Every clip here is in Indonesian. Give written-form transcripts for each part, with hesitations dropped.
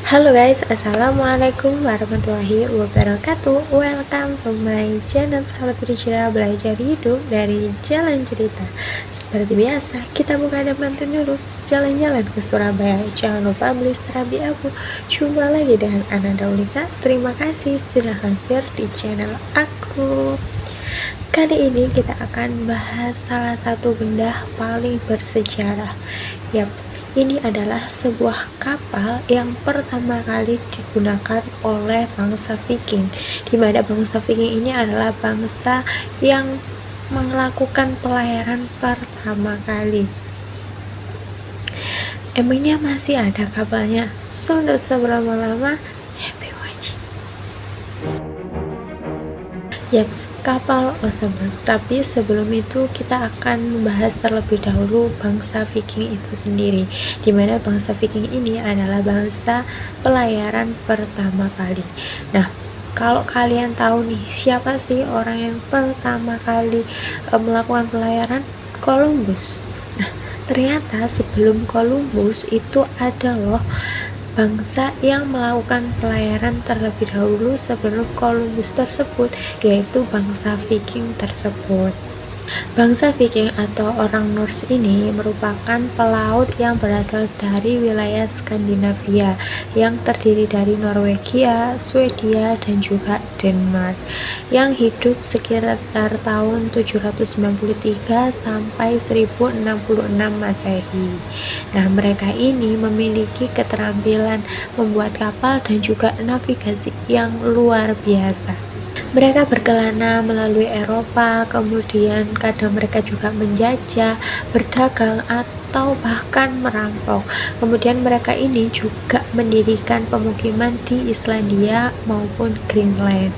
Halo guys, assalamualaikum warahmatullahi wabarakatuh. Welcome to my channel Sahabat Bercerita Belajar Hidup dari Jalan Cerita. Seperti biasa, kita buka dan bantu dulu. Jalan-jalan ke Surabaya. Jangan lupa beli serabi aku. Jumpa lagi dengan Ana Daulika. Terima kasih sudah hadir di channel aku. Kali ini kita akan bahas salah satu benda paling bersejarah. Yaps, ini adalah sebuah kapal yang pertama kali digunakan oleh bangsa Viking, di mana bangsa Viking ini adalah bangsa yang melakukan pelayaran pertama kali. Emangnya masih ada kapalnya? So, tidak usah berlama-lama, happy watching. Yaps, kapal Oseberg. Tapi sebelum itu kita akan membahas terlebih dahulu bangsa Viking itu sendiri, di mana bangsa Viking ini adalah bangsa pelayaran pertama kali. Nah, kalau kalian tahu nih, siapa sih orang yang pertama kali melakukan pelayaran? Columbus. Nah, ternyata sebelum Columbus itu ada loh bangsa yang melakukan pelayaran terlebih dahulu sebelum Columbus tersebut, yaitu bangsa Viking tersebut. Bangsa Viking atau orang Norse ini merupakan pelaut yang berasal dari wilayah Skandinavia yang terdiri dari Norwegia, Swedia, dan juga Denmark, yang hidup sekitar tahun 793 sampai 1066 Masehi. Nah, mereka ini memiliki keterampilan membuat kapal dan juga navigasi yang luar biasa. Mereka berkelana melalui Eropa, kemudian kadang mereka juga menjajah, berdagang, atau bahkan merampok. Kemudian mereka ini juga mendirikan pemukiman di Islandia maupun Greenland.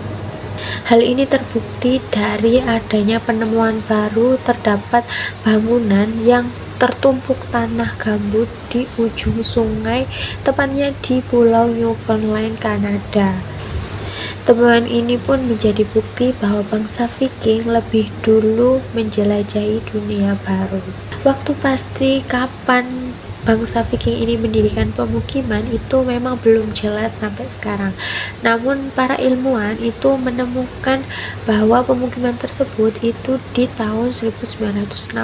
Hal ini terbukti dari adanya penemuan baru terdapat bangunan yang tertumpuk tanah gambut di ujung sungai, tepatnya di Pulau Newfoundland, Kanada. Temuan ini pun menjadi bukti bahwa bangsa Viking lebih dulu menjelajahi dunia baru. Waktu pasti kapan bangsa Viking ini mendirikan pemukiman itu memang belum jelas sampai sekarang. Namun para ilmuwan itu menemukan bahwa pemukiman tersebut itu di tahun 1960.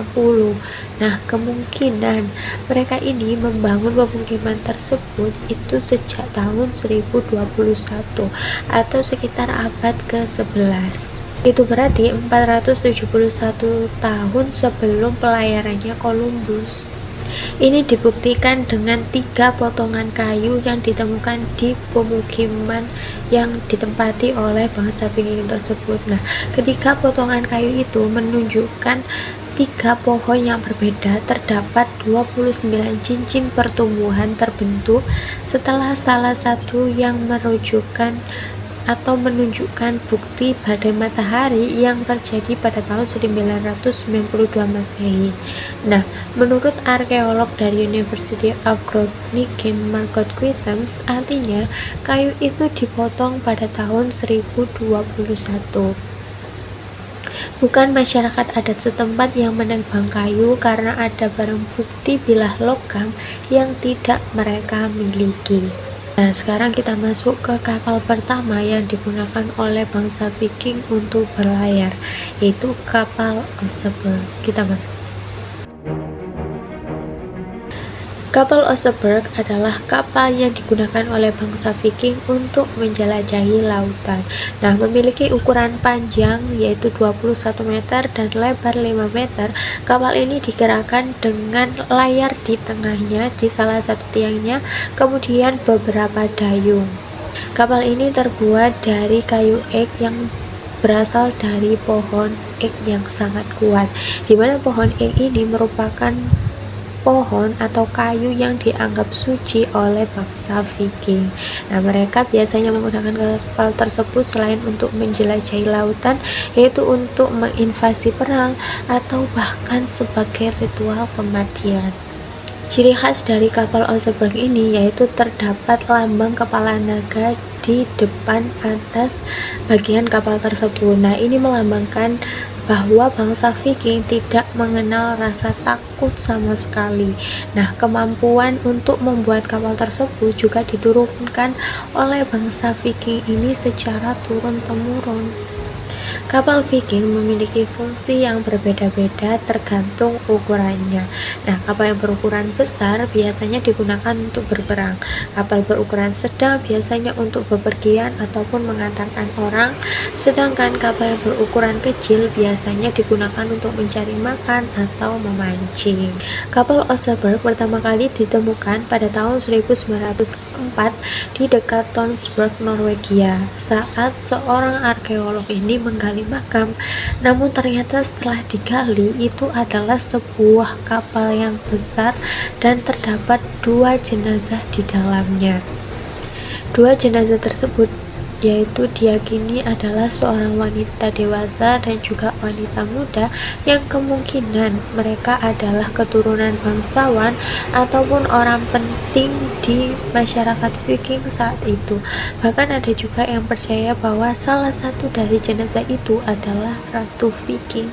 Nah, kemungkinan mereka ini membangun pemukiman tersebut itu sejak tahun 1021 atau sekitar abad ke-11. Itu berarti 471 tahun sebelum pelayarannya Columbus. Ini dibuktikan dengan 3 potongan kayu yang ditemukan di pemukiman yang ditempati oleh bangsa Viking tersebut. Nah, ketiga potongan kayu itu menunjukkan 3 pohon yang berbeda. Terdapat 29 cincin pertumbuhan terbentuk setelah salah satu yang menunjukkan bukti badai matahari yang terjadi pada tahun 992 Masehi. Nah, menurut arkeolog dari University of Groningen, Margot Quitens, artinya kayu itu dipotong pada tahun 1021. Bukan masyarakat adat setempat yang menebang kayu karena ada barang bukti bilah logam yang tidak mereka miliki. Nah, sekarang kita masuk ke kapal pertama yang digunakan oleh bangsa Viking untuk berlayar, yaitu kapal Oseberg. Kita masuk. Kapal Oseberg adalah kapal yang digunakan oleh bangsa Viking untuk menjelajahi lautan. Nah, memiliki ukuran panjang yaitu 21 meter dan lebar 5 meter. Kapal ini digerakkan dengan layar di tengahnya di salah satu tiangnya, kemudian beberapa dayung. Kapal ini terbuat dari kayu ek yang berasal dari pohon ek yang sangat kuat, di mana pohon ek ini merupakan pohon atau kayu yang dianggap suci oleh bangsa Viking. Nah, mereka biasanya menggunakan kapal tersebut selain untuk menjelajahi lautan, yaitu untuk menginvasi perang atau bahkan sebagai ritual kematian. Ciri khas dari kapal Oseberg ini yaitu terdapat lambang kepala naga di depan atas bagian kapal tersebut. Nah, ini melambangkan bahwa bangsa Viking tidak mengenal rasa takut sama sekali. Nah, kemampuan untuk membuat kapal tersebut juga diturunkan oleh bangsa Viking ini secara turun-temurun. Kapal Viking memiliki fungsi yang berbeda-beda tergantung ukurannya. Nah, kapal yang berukuran besar biasanya digunakan untuk berperang. Kapal berukuran sedang biasanya untuk bepergian ataupun mengantarkan orang, sedangkan kapal yang berukuran kecil biasanya digunakan untuk mencari makan atau memancing. Kapal Oseberg pertama kali ditemukan pada tahun 1904 di dekat Tonsberg, Norwegia, saat seorang arkeolog ini menggali makam. Namun ternyata setelah digali itu adalah sebuah kapal yang besar dan terdapat 2 jenazah di dalamnya. 2 jenazah tersebut yaitu diyakini adalah seorang wanita dewasa dan juga wanita muda yang kemungkinan mereka adalah keturunan bangsawan ataupun orang penting di masyarakat Viking saat itu. Bahkan ada juga yang percaya bahwa salah satu dari jenazah itu adalah Ratu Viking.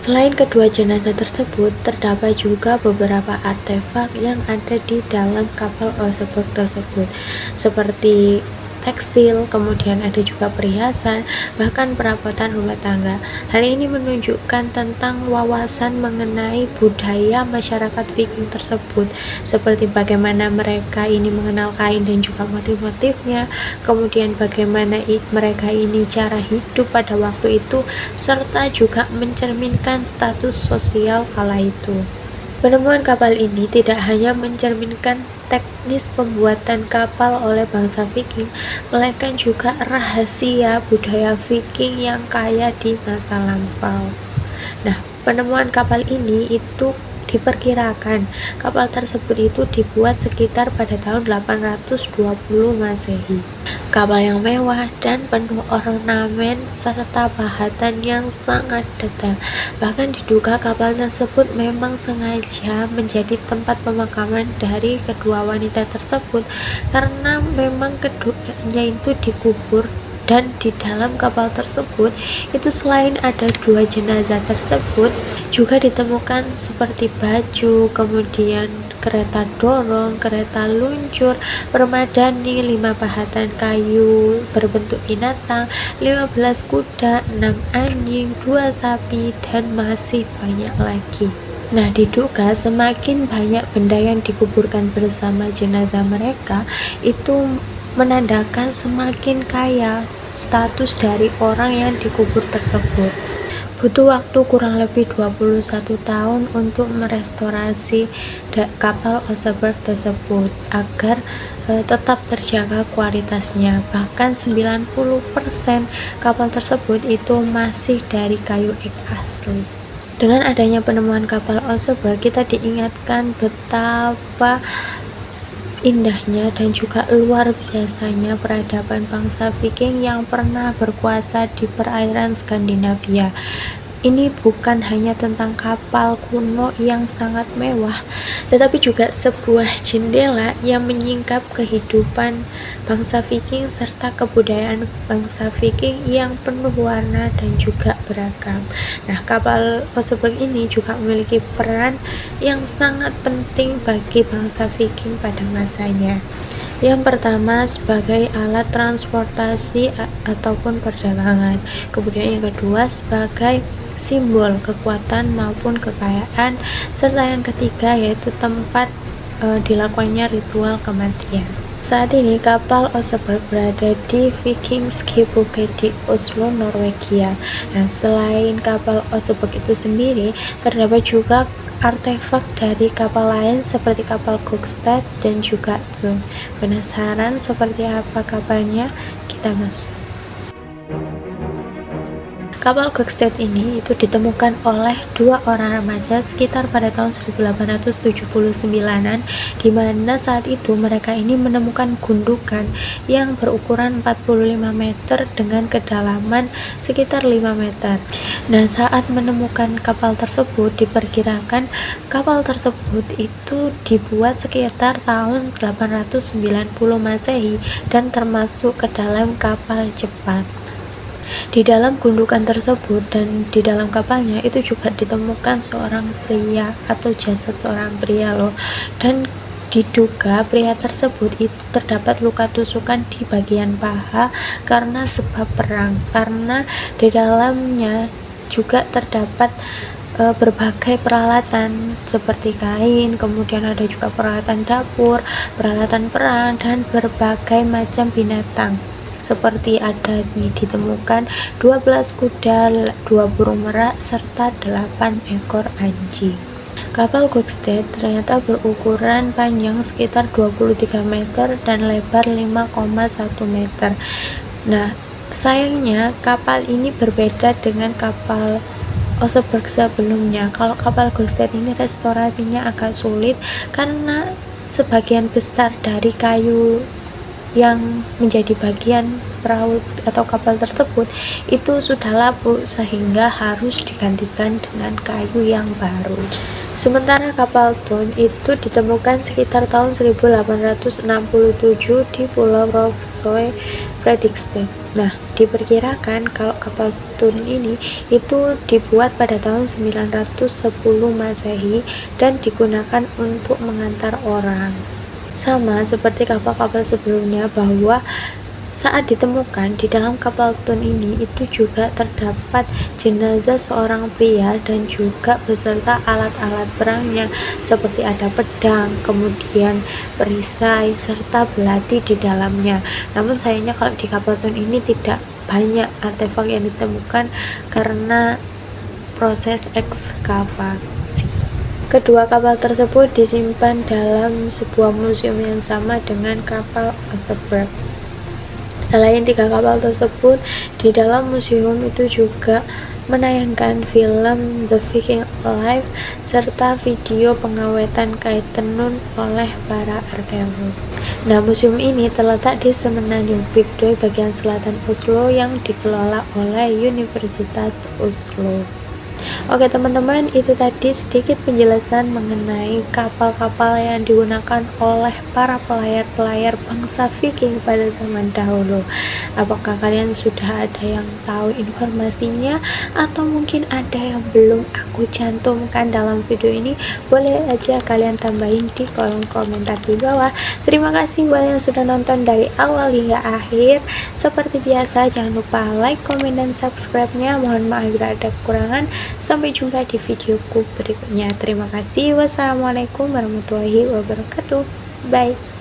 Selain kedua jenazah tersebut, terdapat juga beberapa artefak yang ada di dalam kapal Oseberg tersebut, seperti tekstil, kemudian ada juga perhiasan, bahkan perabotan rumah tangga. Hal ini menunjukkan tentang wawasan mengenai budaya masyarakat Viking tersebut, seperti bagaimana mereka ini mengenal kain dan juga motif-motifnya, kemudian bagaimana mereka ini cara hidup pada waktu itu, serta juga mencerminkan status sosial kala itu. Penemuan kapal ini tidak hanya mencerminkan teknis pembuatan kapal oleh bangsa Viking, melainkan juga rahasia budaya Viking yang kaya di masa lampau. Nah, penemuan kapal ini itu diperkirakan kapal tersebut itu dibuat sekitar pada tahun 820 Masehi. Kapal yang mewah dan penuh ornamen serta bahan yang sangat detail. Bahkan diduga kapal tersebut memang sengaja menjadi tempat pemakaman dari kedua wanita tersebut karena memang keduanya itu dikubur. Dan di dalam kapal tersebut itu selain ada 2 jenazah tersebut juga ditemukan seperti baju, kemudian kereta dorong, kereta luncur, permadani, 5 pahatan kayu berbentuk binatang, 15 kuda, 6 anjing, 2 sapi, dan masih banyak lagi. Nah, diduga semakin banyak benda yang dikuburkan bersama jenazah mereka itu menandakan semakin kaya status dari orang yang dikubur tersebut. Butuh waktu kurang lebih 21 tahun untuk merestorasi kapal Oseberg tersebut agar tetap terjaga kualitasnya. Bahkan 90% kapal tersebut itu masih dari kayu ek asli. Dengan adanya penemuan kapal Oseberg, kita diingatkan betapa indahnya dan juga luar biasanya peradaban bangsa Viking yang pernah berkuasa di perairan Skandinavia. Ini bukan hanya tentang kapal kuno yang sangat mewah, tetapi juga sebuah jendela yang menyingkap kehidupan bangsa Viking serta kebudayaan bangsa Viking yang penuh warna dan juga beragam. Nah, kapal Oseberg ini juga memiliki peran yang sangat penting bagi bangsa Viking pada masanya. Yang pertama sebagai alat transportasi ataupun perdagangan, kemudian yang kedua sebagai simbol kekuatan maupun kekayaan, serta yang ketiga yaitu tempat dilakukannya ritual kematian. Saat ini kapal Oseberg berada di Vikingskipet di Oslo, Norwegia. Nah, selain kapal Oseberg itu sendiri, terdapat juga artefak dari kapal lain seperti kapal Gokstad dan juga Zone. Penasaran seperti apa kapalnya? Kita masuk. Kapal Gokstad ini itu ditemukan oleh 2 orang remaja sekitar pada tahun 1879-an, di mana saat itu mereka ini menemukan gundukan yang berukuran 45 meter dengan kedalaman sekitar 5 meter. Nah, saat menemukan kapal tersebut, diperkirakan kapal tersebut itu dibuat sekitar tahun 890 Masehi dan termasuk ke dalam kapal cepat. Di dalam gundukan tersebut dan di dalam kapalnya itu juga ditemukan seorang pria atau jasad seorang pria loh, dan diduga pria tersebut itu terdapat luka tusukan di bagian paha karena sebab perang, karena di dalamnya juga terdapat berbagai peralatan seperti kain, kemudian ada juga peralatan dapur, peralatan perang, dan berbagai macam binatang seperti ada ditemukan 12 kuda, 2 burung merak, serta 8 ekor anjing. Kapal Gokstad ternyata berukuran panjang sekitar 23 meter dan lebar 5,1 meter. Nah, sayangnya kapal ini berbeda dengan kapal Oseberg sebelumnya. Kalau kapal Gokstad ini restorasinya agak sulit karena sebagian besar dari kayu yang menjadi bagian perahu atau kapal tersebut itu sudah lapuk sehingga harus digantikan dengan kayu yang baru. Sementara kapal Thun itu ditemukan sekitar tahun 1867 di Pulau Ross-Soy, Fredrikstad. Nah, diperkirakan kalau kapal Thun ini itu dibuat pada tahun 910 Masehi dan digunakan untuk mengantar orang. Sama seperti kapal-kapal sebelumnya, bahwa saat ditemukan di dalam kapal Thun ini itu juga terdapat jenazah seorang pria dan juga beserta alat-alat perangnya seperti ada pedang, kemudian perisai, serta belati di dalamnya. Namun sayangnya kalau di kapal Thun ini tidak banyak artefak yang ditemukan karena proses ekskavasi. Kedua kapal tersebut disimpan dalam sebuah museum yang sama dengan kapal Oseberg. Selain 3 kapal tersebut, di dalam museum itu juga menayangkan film The Viking Alive serta video pengawetan kait tenun oleh para arkeolog. Nah, museum ini terletak di Semenanjung Bygdøy bagian selatan Oslo yang dikelola oleh Universitas Oslo. Oke teman-teman, itu tadi sedikit penjelasan mengenai kapal-kapal yang digunakan oleh para pelayar-pelayar bangsa Viking pada zaman dahulu. Apakah kalian sudah ada yang tahu informasinya atau mungkin ada yang belum aku cantumkan dalam video ini? Boleh aja kalian tambahin di kolom komentar di bawah. Terima kasih buat yang sudah nonton dari awal hingga akhir. Seperti biasa, jangan lupa like, komen, dan subscribe-nya. Mohon maaf bila ada kekurangan. Sampai jumpa di videoku berikutnya. Terima kasih. Wassalamualaikum warahmatullahi wabarakatuh. Bye.